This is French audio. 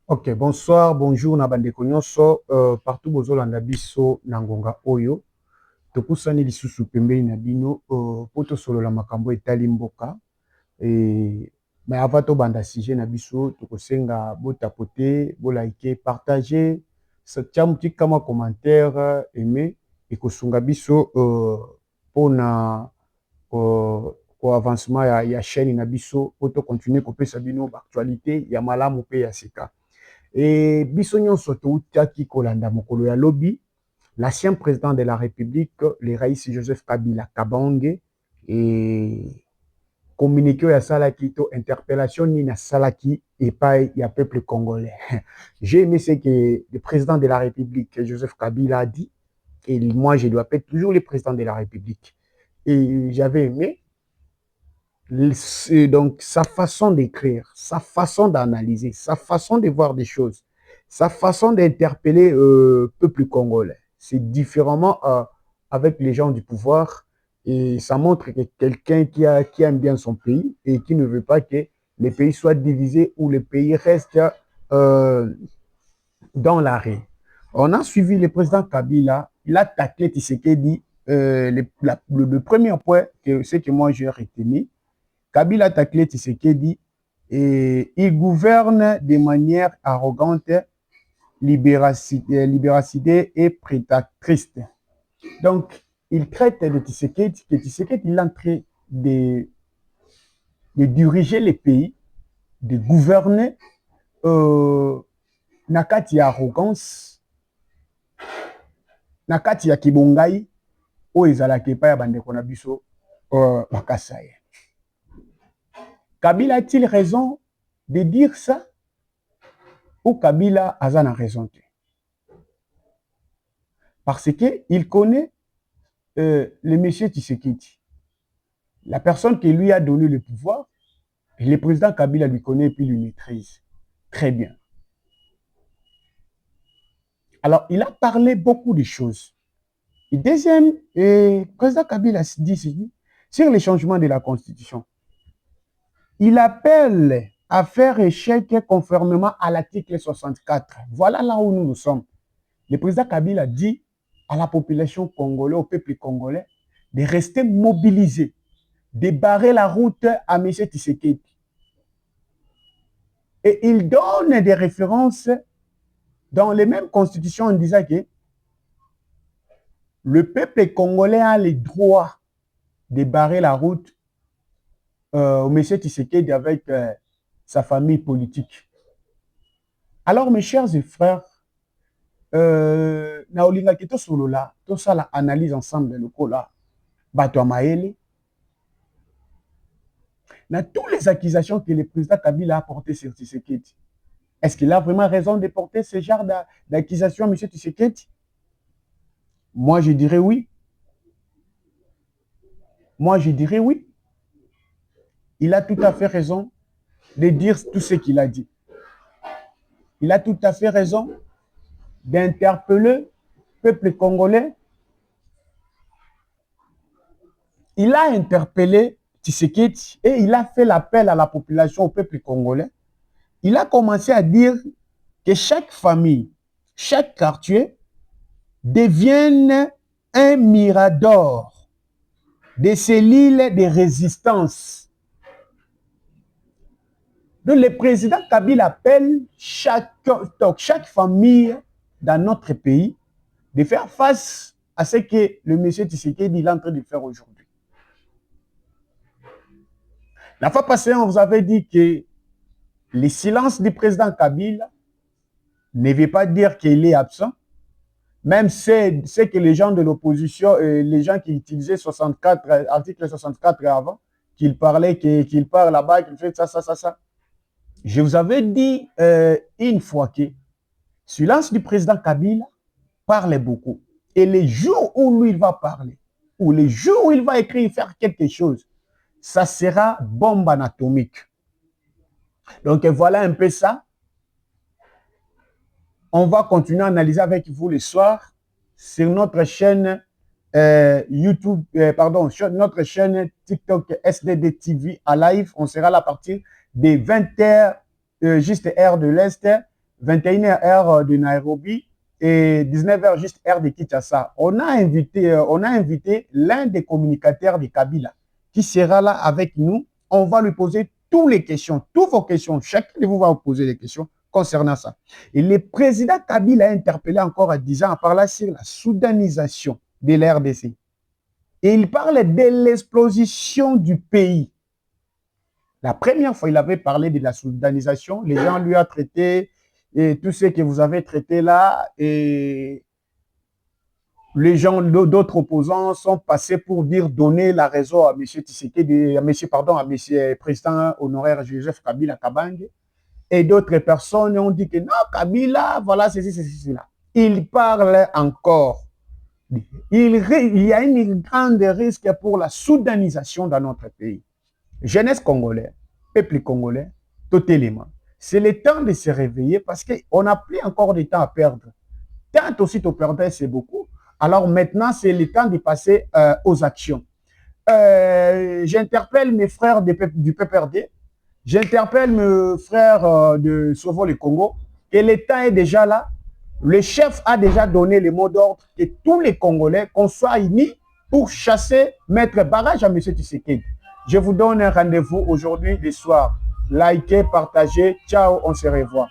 Ok, bonsoir, bonjour na bandeko nyonso partout bozolanda biso na ngonga oyo topusani lisusu pembeni na bino po tosolola makambo etali mboka mais avant tobanda sujet na biso tokosenga botapote bolike partager tia motika mwa commentaire aimé ekosunga biso mpona ko avancement ya chaîne na biso po tocontinue kopesa bino baactualité ya malamu mpe ya sika. Et biso nyonso toutaki kolanda mokolo ya lobi l'ancien président de la République le Raïs Joseph Kabila Kabange et communiqué ya salaki to interpellation ni na salaki et pas il y a peuple congolais. J'ai aimé ce que le président de la République Joseph Kabila a dit et moi je dois être toujours le président de la République et j'avais aimé donc sa façon d'écrire, sa façon d'analyser, sa façon de voir des choses, sa façon d'interpeller le peuple congolais. C'est différemment avec les gens du pouvoir et ça montre que quelqu'un qui aime bien son pays et qui ne veut pas que les pays soient divisés ou le pays reste dans l'arrêt. On a suivi le président Kabila, il a taclé Tshisekedi. Le premier point, c'est que moi j'ai retenu, Kabila a taclé Tshisekedi et il gouverne de manière arrogante, libéracide et prédatrice. Donc, il traite de Tshisekedi, que Tshisekedi il est en train de diriger les pays, de gouverner nakati ya arrogance, nakati ya kibongai, o ezalaki pa ya bandeko na biso bakasaye. Kabila a-t-il raison de dire ça ou Kabila a raison? Parce qu'il connaît le monsieur Tshisekedi. La personne qui lui a donné le pouvoir, le président Kabila lui connaît et puis lui maîtrise très bien. Alors, il a parlé beaucoup de choses. Et deuxième, le président Kabila dit sur les changements de la Constitution. Il appelle à faire échec conformément à l'article 64. Voilà là où nous sommes. Le président Kabila dit à la population congolaise, au peuple congolais, de rester mobilisé, de barrer la route à M. Tshisekedi. Et il donne des références dans les mêmes constitutions en disant que le peuple congolais a le droit de barrer la route au M. Tshisekedi avec sa famille politique. Alors, mes chers et frères, na olinga kito solo la, tout ça la analyse ensemble le kola, bato maele, na toutes les accusations que le président Kabila a portées sur Tshisekedi. Est-ce qu'il a vraiment raison de porter ce genre d'accusations, M. Tshisekedi? Moi, je dirais oui. Moi, je dirais oui. Il a tout à fait raison de dire tout ce qu'il a dit. Il a tout à fait raison d'interpeller le peuple congolais. Il a interpellé Tshisekedi et il a fait l'appel à la population, au peuple congolais. Il a commencé à dire que chaque famille, chaque quartier devienne un mirador de cellules de résistance. Donc le président Kabila appelle chaque famille dans notre pays de faire face à ce que le monsieur Tshisekedi est en train de faire aujourd'hui. La fois passée, on vous avait dit que le silence du président Kabila ne veut pas dire qu'il est absent. Même c'est que les gens de l'opposition, les gens qui utilisaient article 64 avant, qu'il parlait, qu'il parle là-bas, qu'il fait ça. Je vous avais dit une fois que le silence du président Kabila parle beaucoup. Et les jours où lui il va parler, ou les jours où il va écrire, faire quelque chose, ça sera bombe anatomique. Donc voilà un peu ça. On va continuer à analyser avec vous le soir sur notre chaîne YouTube, sur notre chaîne TikTok SDD TV à live. On sera là à partir des 20h, juste heure de l'Est, 21h heure de Nairobi et 19h juste heure de Kinshasa. On a invité l'un des communicateurs de Kabila qui sera là avec nous. On va lui poser toutes les questions, toutes vos questions. Chacun de vous va vous poser des questions concernant ça. Et le président Kabila a interpellé encore à 10 ans, à parler sur la soudanisation de l'RDC. Et il parle de l'explosion du pays. La première fois, il avait parlé de la soudanisation. Les gens lui ont traité, et tout ce que vous avez traité là, et les gens, d'autres opposants sont passés pour dire donner la raison à M. Tshisekedi, à M. Président honoraire Joseph Kabila Kabange. Et d'autres personnes ont dit que non, Kabila, voilà, ceci, cela. Il parle encore. Il y a un grand risque pour la soudanisation dans notre pays. Jeunesse congolaise, peuple congolais, totalement. C'est le temps de se réveiller parce qu'on n'a plus encore de temps à perdre. Tant aussi tu perdais, c'est beaucoup. Alors maintenant, c'est le temps de passer aux actions. J'interpelle mes frères du PPRD, j'interpelle mes frères de Sauvo le Congo, et l'État est déjà là. Le chef a déjà donné le mot d'ordre que tous les Congolais, qu'on soit unis pour chasser, mettre barrage à M. Tshisekedi. Je vous donne un rendez-vous aujourd'hui le soir. Likez, partagez. Ciao, on se revoit.